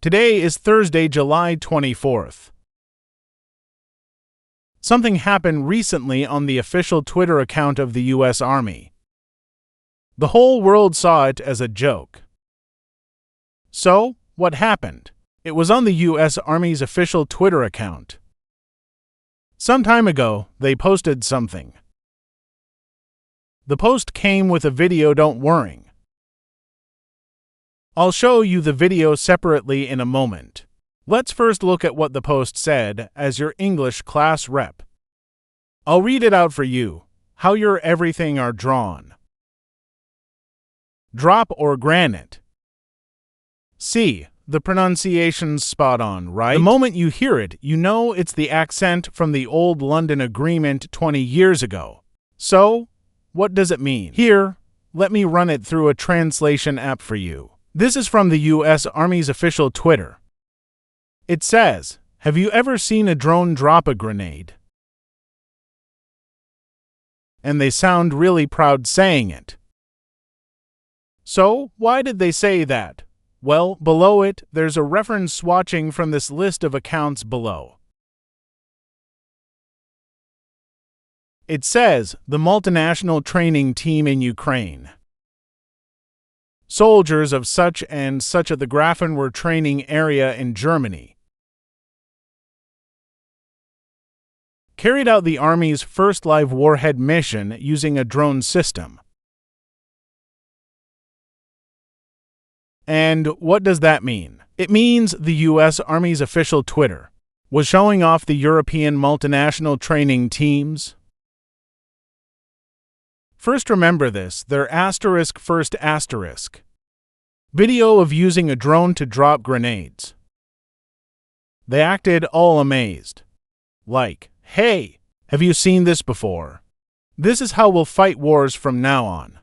Today is Thursday, July 24th. Something happened recently on the official Twitter account of the U.S. Army. The whole world saw it as a joke. So, what happened? It was on the U.S. Army's official Twitter account. Some time ago, they posted something. The post came with a video, don't worry. I'll show you the video separately in a moment. Let's first look at what the post said as your English class rep. I'll read it out for you. How your everything are drawn. Drop or granite. See, the pronunciation's spot on, right? The moment you hear it, you know it's the accent from the old London Agreement 20 years ago. So, what does it mean? Here, let me run it through a translation app for you. This is from the U.S. Army's official Twitter. It says, "Have you ever seen a drone drop a grenade?" And they sound really proud saying it. So, why did they say that? Well, below it, there's a reference swatching from this list of accounts below. It says, the multinational training team in Ukraine. Soldiers of such and such at the Grafenwehr training area in Germany carried out the Army's first live warhead mission using a drone system. And what does that mean? It means the U.S. Army's official Twitter was showing off the European multinational training teams. First, remember this, their first asterisk. Video of using a drone to drop grenades. They acted all amazed. Like, hey, have you seen this before? This is how we'll fight wars from now on.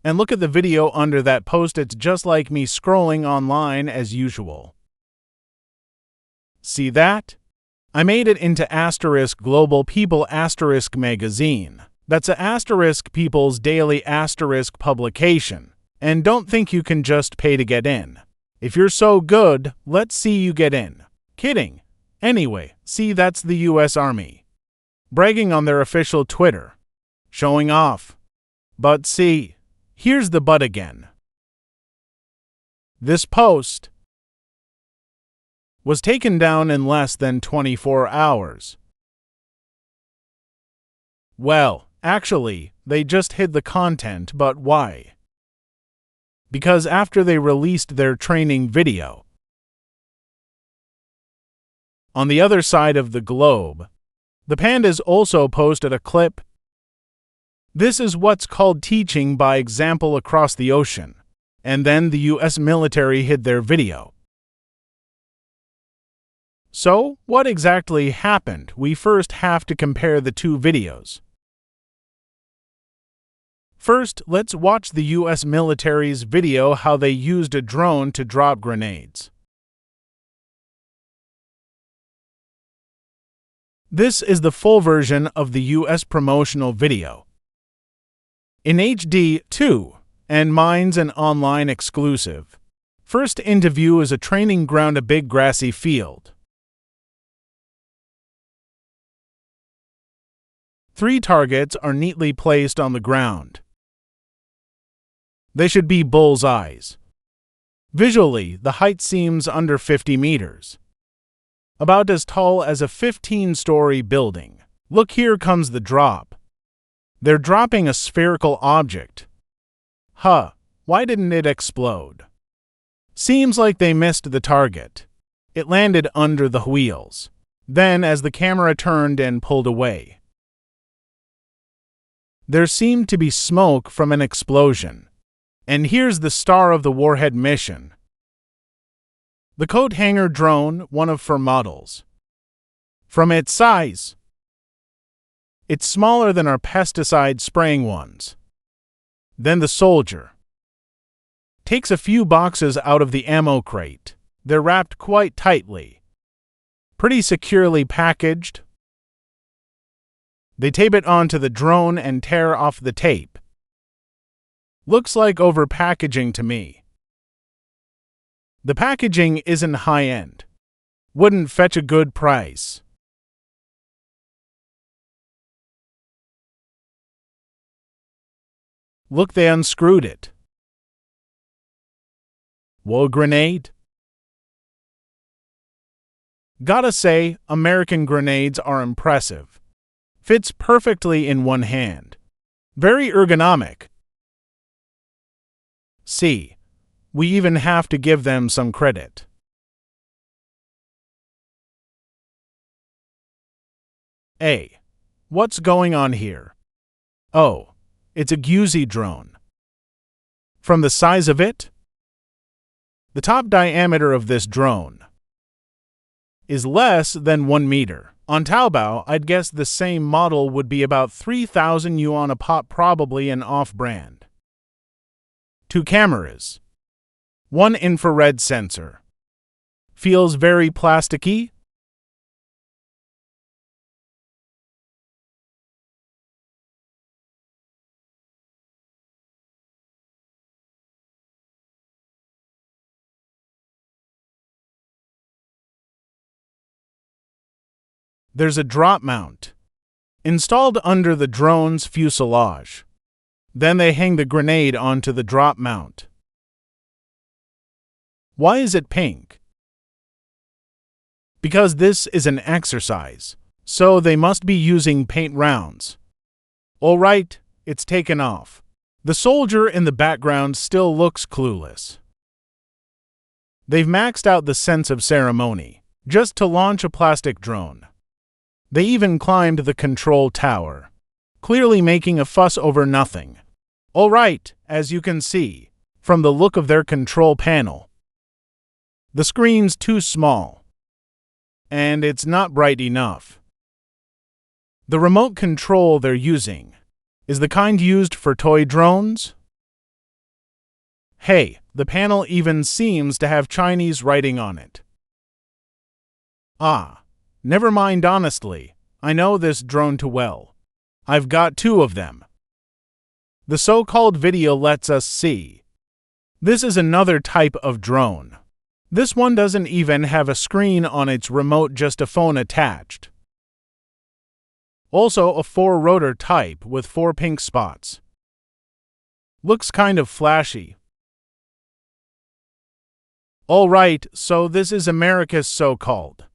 And look at the video under that post, it's just like me scrolling online as usual. See that? I made it into asterisk Global People asterisk magazine. That's a asterisk People's Daily asterisk publication. And don't think you can just pay to get in. If you're so good, let's see you get in. Kidding. Anyway, see, that's the U.S. Army. Bragging on their official Twitter. Showing off. But see, here's the but again. This post was taken down in less than 24 hours. Well, actually, they just hid the content, but why? Because after they released their training video, on the other side of the globe, the pandas also posted a clip. This is what's called teaching by example across the ocean, and then the U.S. military hid their video. So, what exactly happened? We first have to compare the two videos. First, let's watch the U.S. military's video how they used a drone to drop grenades. This is the full version of the U.S. promotional video. In HD, too, and mine's an online exclusive. First interview is a training ground, a big grassy field. 3 targets are neatly placed on the ground. They should be bullseyes. Visually, the height seems under 50 meters. About as tall as a 15-story building. Look, here comes the drop. They're dropping a spherical object. Why didn't it explode? Seems like they missed the target. It landed under the wheels. Then, as the camera turned and pulled away, there seemed to be smoke from an explosion. And here's the star of the warhead mission. The coat hanger drone, one of 4 models. From its size, it's smaller than our pesticide spraying ones. Then the soldier takes a few boxes out of the ammo crate. They're wrapped quite tightly. Pretty securely packaged. They tape it onto the drone and tear off the tape. Looks like over-packaging to me. The packaging isn't high-end. Wouldn't fetch a good price. Look, they unscrewed it. Whoa, grenade? Gotta say, American grenades are impressive. Fits perfectly in one hand. Very ergonomic. See, we even have to give them some credit. Hey, what's going on here? Oh, it's a Guzzi drone. From the size of it, the top diameter of this drone is less than 1 meter. On Taobao, I'd guess the same model would be about 3,000 yuan a pop, probably an off-brand. 2 cameras. 1 infrared sensor. Feels very plasticky. There's a drop mount installed under the drone's fuselage. Then they hang the grenade onto the drop mount. Why is it pink? Because this is an exercise, so they must be using paint rounds. All right, it's taken off. The soldier in the background still looks clueless. They've maxed out the sense of ceremony just to launch a plastic drone. They even climbed the control tower, clearly making a fuss over nothing. All right, as you can see from the look of their control panel, the screen's too small, and it's not bright enough. The remote control they're using is the kind used for toy drones. Hey, the panel even seems to have Chinese writing on it. Ah, never mind, honestly, I know this drone too well. I've got 2 of them. The so-called video lets us see. This is another type of drone. This one doesn't even have a screen on its remote, just a phone attached. Also a 4-rotor type with 4 pink spots. Looks kind of flashy. All right, so this is America's so-called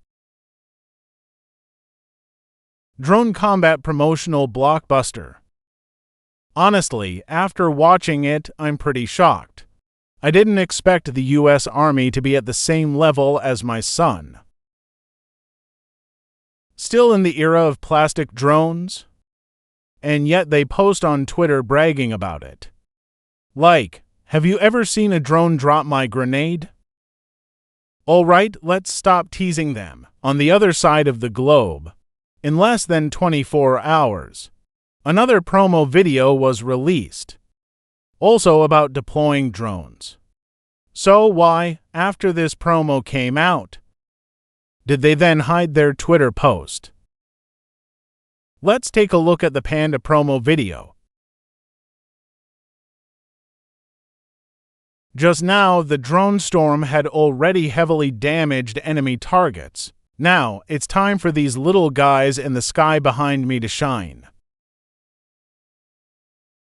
drone combat promotional blockbuster. Honestly, after watching it, I'm pretty shocked. I didn't expect the US Army to be at the same level as my son. Still in the era of plastic drones? And yet they post on Twitter bragging about it. Like, have you ever seen a drone drop my grenade? All right, let's stop teasing them. On the other side of the globe, in less than 24 hours, another promo video was released, also about deploying drones. So why, after this promo came out, did they then hide their Twitter post? Let's take a look at the Panda promo video. Just now, the drone storm had already heavily damaged enemy targets. Now, it's time for these little guys in the sky behind me to shine.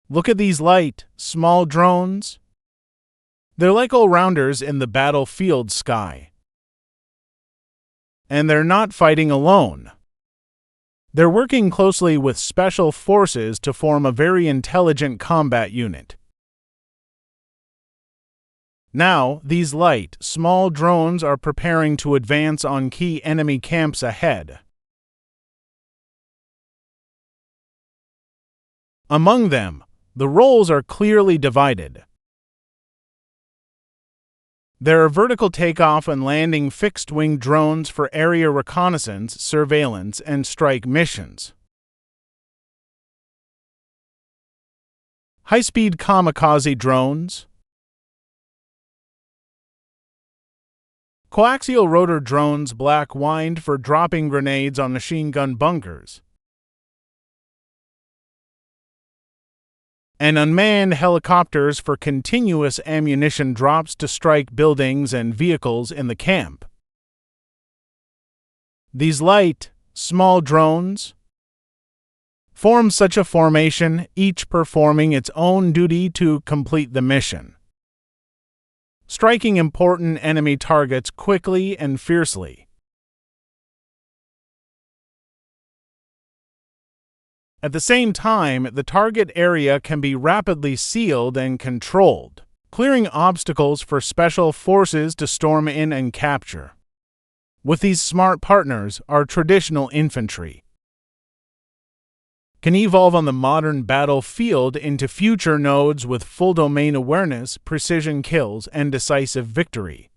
Look at these light, small drones. They're like all-rounders in the battlefield sky. And they're not fighting alone. They're working closely with special forces to form a very intelligent combat unit. Now, these light, small drones are preparing to advance on key enemy camps ahead. Among them, the roles are clearly divided. There are vertical takeoff and landing fixed-wing drones for area reconnaissance, surveillance, and strike missions. High-speed kamikaze drones. Coaxial rotor drones, black wind, for dropping grenades on machine gun bunkers. and unmanned helicopters for continuous ammunition drops to strike buildings and vehicles in the camp. These light, small drones form such a formation, each performing its own duty to complete the mission, striking important enemy targets quickly and fiercely. At the same time, the target area can be rapidly sealed and controlled, clearing obstacles for special forces to storm in and capture. With these smart partners, our traditional infantry can evolve on the modern battlefield into future nodes with full domain awareness, precision kills, and decisive victory.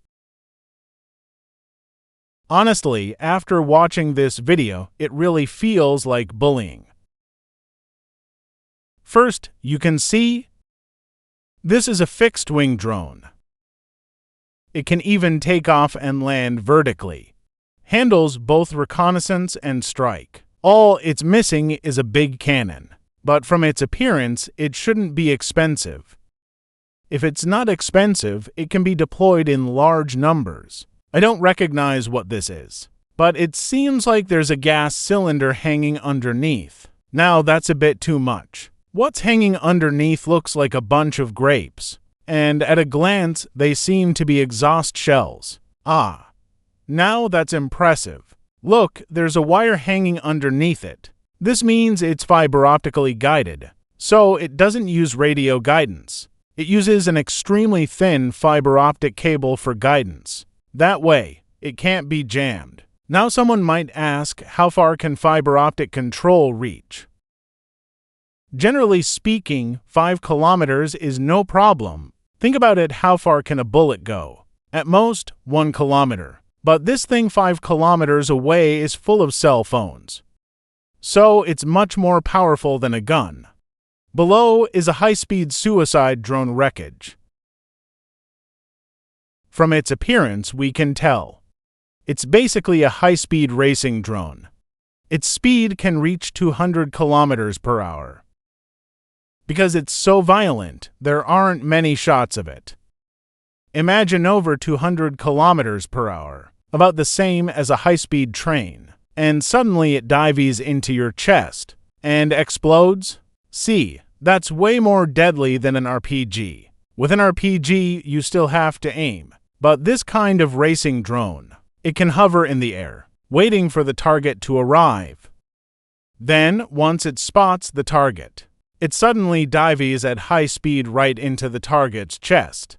Honestly, after watching this video, it really feels like bullying. First, you can see this is a fixed-wing drone. It can even take off and land vertically. Handles both reconnaissance and strike. All it's missing is a big cannon. But from its appearance, it shouldn't be expensive. If it's not expensive, it can be deployed in large numbers. I don't recognize what this is, but it seems like there's a gas cylinder hanging underneath. Now that's a bit too much. What's hanging underneath looks like a bunch of grapes, and at a glance they seem to be exhaust shells. Ah, now that's impressive. Look, there's a wire hanging underneath it. This means it's fiber optically guided, so it doesn't use radio guidance. It uses an extremely thin fiber optic cable for guidance. That way, it can't be jammed. Now someone might ask, how far can fiber optic control reach? Generally speaking, 5 kilometers is no problem. Think about it, how far can a bullet go? At most, 1 kilometer. But this thing 5 kilometers away is full of cell phones. So it's much more powerful than a gun. Below is a high-speed suicide drone wreckage. From its appearance, we can tell. It's basically a high-speed racing drone. Its speed can reach 200 kilometers per hour. Because it's so violent, there aren't many shots of it. Imagine over 200 kilometers per hour, about the same as a high-speed train, and suddenly it dives into your chest and explodes? See, that's way more deadly than an RPG. With an RPG, you still have to aim, but this kind of racing drone, it can hover in the air, waiting for the target to arrive. Then, once it spots the target, it suddenly dives at high speed right into the target's chest.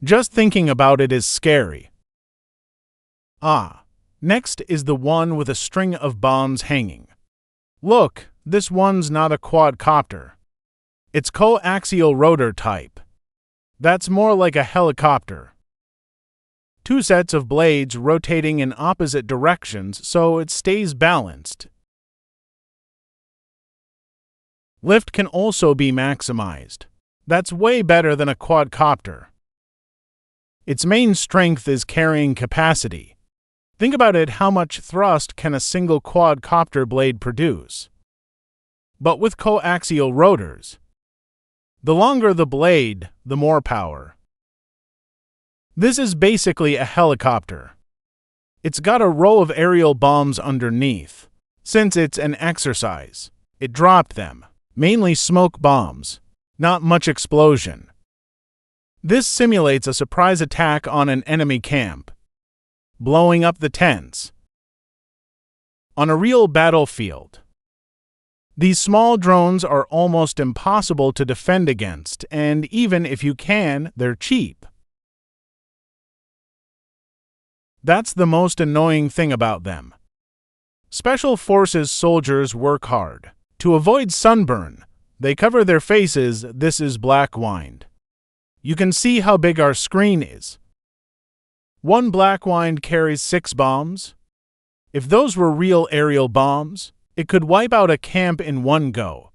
Just thinking about it is scary. Next is the one with a string of bombs hanging. Look, this one's not a quadcopter. It's coaxial rotor type. That's more like a helicopter. 2 sets of blades rotating in opposite directions so it stays balanced. Lift can also be maximized. That's way better than a quadcopter. Its main strength is carrying capacity. Think about it, how much thrust can a single quadcopter blade produce? But with coaxial rotors, the longer the blade, the more power. This is basically a helicopter. It's got a row of aerial bombs underneath. Since it's an exercise, it dropped them. Mainly smoke bombs, not much explosion. This simulates a surprise attack on an enemy camp, blowing up the tents. On a real battlefield, these small drones are almost impossible to defend against, and even if you can, they're cheap. That's the most annoying thing about them. Special Forces soldiers work hard. To avoid sunburn, they cover their faces. This is black wind. You can see how big our screen is. One black wind carries 6 bombs. If those were real aerial bombs, it could wipe out a camp in one go.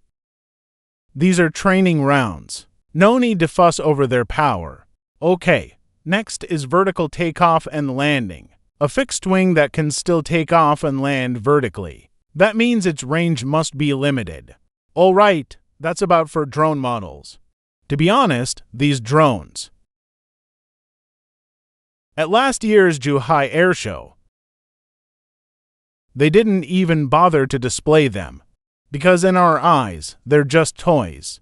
These are training rounds. No need to fuss over their power. Okay, next is vertical takeoff and landing. A fixed wing that can still take off and land vertically. That means its range must be limited. Alright, That's about for drone models. To be honest, these drones. At last year's Zhuhai Air Show, they didn't even bother to display them, because in our eyes, they're just toys.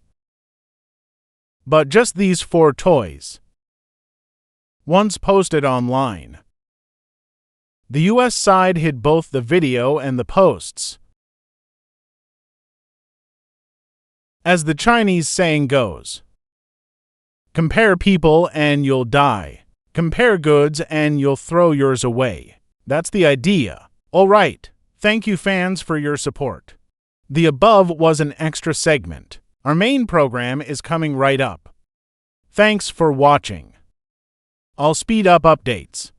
But just these 4 toys. Once posted online. The US side hid both the video and the posts. As the Chinese saying goes, compare people and you'll die. Compare goods and you'll throw yours away. That's the idea. Alright, thank you fans for your support. The above was an extra segment. Our main program is coming right up. Thanks for watching. I'll speed up updates.